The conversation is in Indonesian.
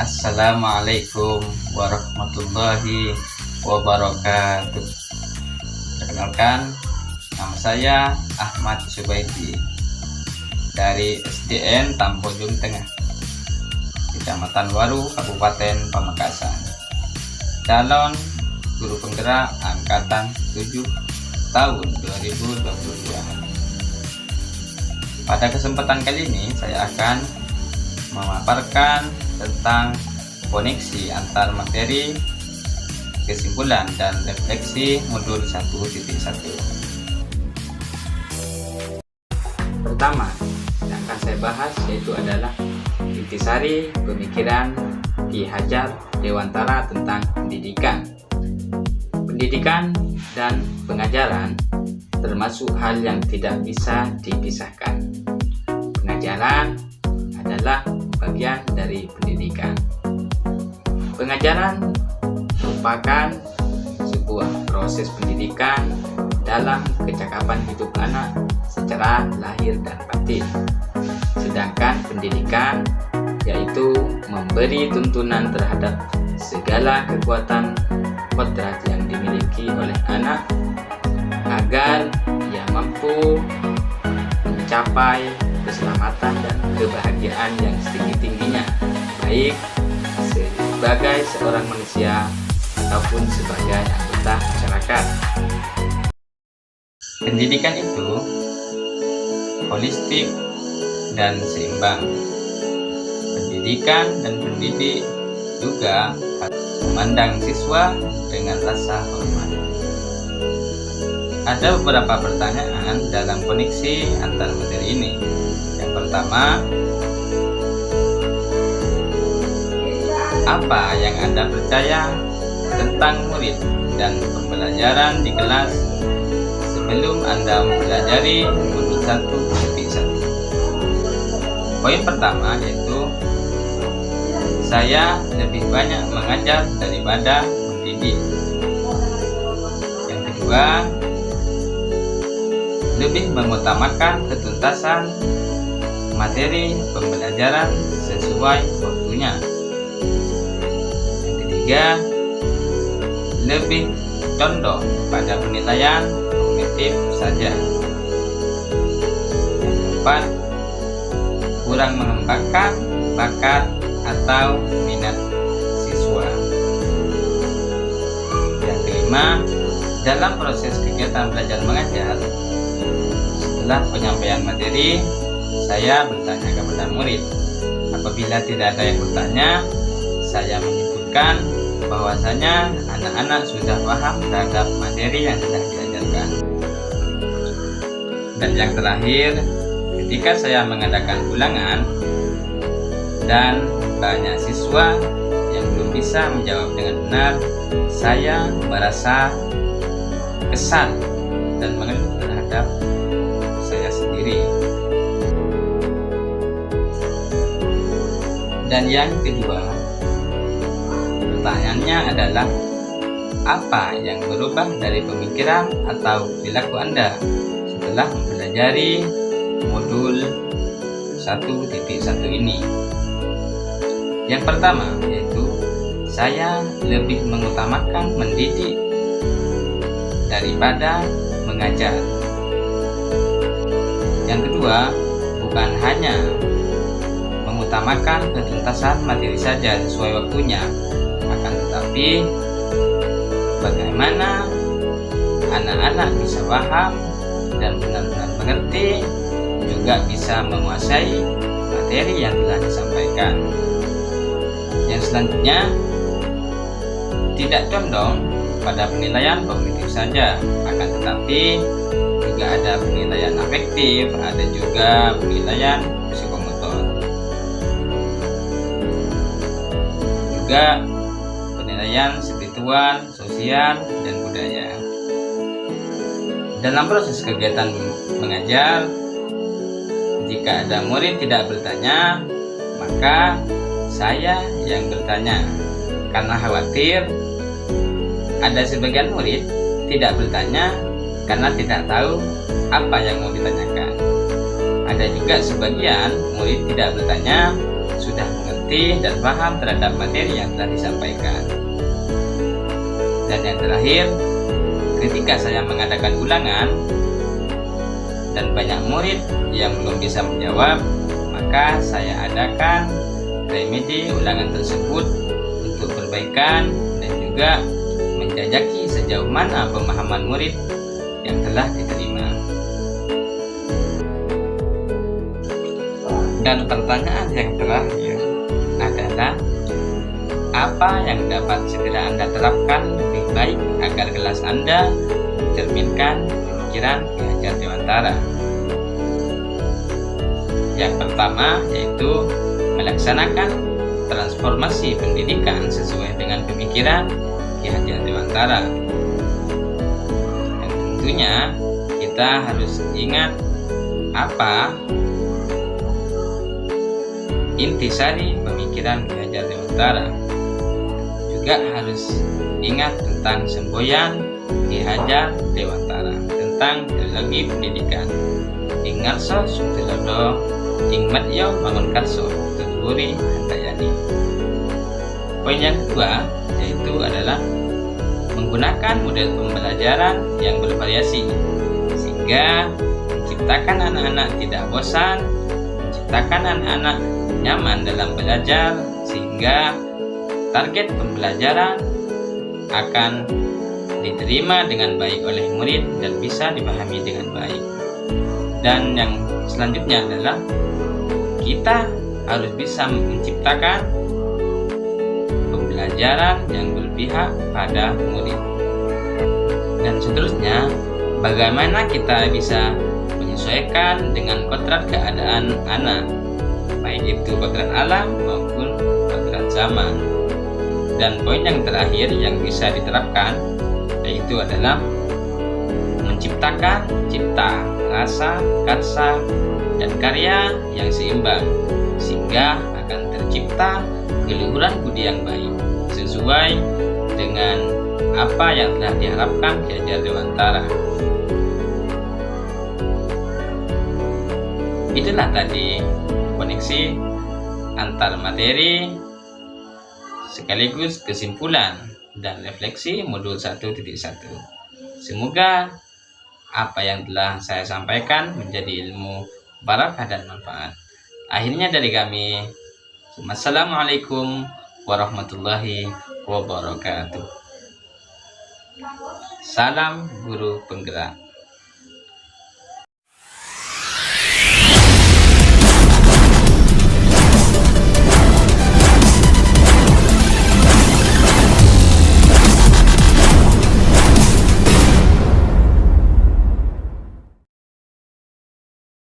Assalamualaikum warahmatullahi wabarakatuh. Perkenalkan, nama saya Ahmad Subaidi dari SDN Tampojung Tengah, Kecamatan Waru, Kabupaten Pamekasan, calon guru penggerak angkatan 7 tahun 2022. Pada kesempatan kali ini saya akan memaparkan tentang koneksi antar materi, kesimpulan dan refleksi modul 1.1. Pertama yang akan saya bahas yaitu adalah intisari pemikiran Ki Hajar Dewantara tentang pendidikan. Pendidikan dan pengajaran termasuk hal yang tidak bisa dipisahkan. Pengajaran adalah bagian dari pendidikan. Pengajaran merupakan sebuah proses pendidikan dalam kecakapan hidup anak secara lahir dan batin. Sedangkan pendidikan yaitu memberi tuntunan terhadap segala kekuatan kodrat yang dimiliki oleh anak agar ia mampu mencapai keselamatan dan kebahagiaan yang setinggi-tingginya, baik sebagai seorang manusia ataupun sebagai anggota masyarakat. Pendidikan itu holistik dan seimbang. Pendidikan dan pendidik juga memandang siswa dengan rasa hormat. Ada beberapa pertanyaan dalam koneksi antar materi ini. Yang pertama, apa yang Anda percaya tentang murid dan pembelajaran di kelas sebelum Anda mempelajari modul 1.1? Poin pertama yaitu saya lebih banyak mengajar daripada mendidik. Yang kedua, lebih mengutamakan ketuntasan materi pembelajaran sesuai waktunya. Yang ketiga, lebih condong pada penilaian kognitif saja. Yang keempat, kurang mengembangkan bakat atau minat siswa. Yang kelima, dalam proses kegiatan belajar mengajar, setelah penyampaian materi, saya bertanya kepada murid. Apabila tidak ada yang bertanya, saya menyebutkan bahwasanya anak-anak sudah paham terhadap materi yang sedang diajarkan. Dan yang terakhir, ketika saya mengadakan ulangan dan banyak siswa yang belum bisa menjawab dengan benar, saya merasa kesal dan mengeluh terhadap saya sendiri. Dan yang kedua, pertanyaannya adalah apa yang berubah dari pemikiran atau perilaku Anda setelah mempelajari modul 1.1 ini? Yang pertama yaitu saya lebih mengutamakan mendidik daripada mengajar. Yang kedua, bukan hanya mengutamakan ketuntasan materi saja sesuai waktunya, akan tetapi bagaimana anak-anak bisa paham dan benar-benar mengerti, juga bisa menguasai materi yang telah disampaikan. Yang selanjutnya, tidak condong pada penilaian kognitif saja, akan tetapi juga ada penilaian afektif, ada juga penilaian psikomotor, juga penilaian spiritual, sosial, dan budaya. Dalam proses kegiatan mengajar, jika ada murid tidak bertanya, maka saya yang bertanya, karena khawatir ada sebagian murid tidak bertanya karena tidak tahu apa yang mau ditanyakan. Ada juga sebagian murid tidak bertanya, sudah mengerti dan paham terhadap materi yang telah disampaikan. Dan yang terakhir, ketika saya mengadakan ulangan dan banyak murid yang belum bisa menjawab, maka saya adakan remedi ulangan tersebut untuk perbaikan dan juga menjajaki sejauh mana pemahaman murid yang telah diterima. Dan pertanyaan yang terakhir adalah, apa yang dapat segera Anda terapkan lebih baik agar kelas Anda mencerminkan pemikiran Ki Hajar Dewantara? Yang pertama yaitu melaksanakan transformasi pendidikan sesuai dengan pemikiran Ki Hajar Dewantara. Dan tentunya kita harus ingat apa intisari pemikiran Ki Hajar Dewantara. Juga harus ingat tentang semboyan Ki Hajar Dewantara tentang teologi pendidikan. Ingarso Sutilodo ing madya mangun karso tuturi handayani. Poin yang kedua yaitu adalah menggunakan model pembelajaran yang bervariasi sehingga menciptakan anak-anak tidak bosan, menciptakan anak-anak nyaman dalam belajar sehingga target pembelajaran akan diterima dengan baik oleh murid dan bisa dipahami dengan baik. Dan yang selanjutnya adalah kita harus bisa menciptakan pembelajaran yang berpihak pada murid. Dan seterusnya, bagaimana kita bisa menyesuaikan dengan kodrat keadaan anak, baik itu kodrat alam maupun kodrat zaman. Dan poin yang terakhir yang bisa diterapkan yaitu adalah menciptakan cipta, rasa, karsa, dan karya yang seimbang sehingga akan tercipta keluhuran budi yang baik sesuai dengan apa yang telah diharapkan Ki Hajar Dewantara. Itulah tadi koneksi antar materi sekaligus kesimpulan dan refleksi modul 1.1. Semoga apa yang telah saya sampaikan menjadi ilmu barakah dan manfaat. Akhirnya dari kami, Assalamualaikum warahmatullahi wabarakatuh. Salam guru penggerak.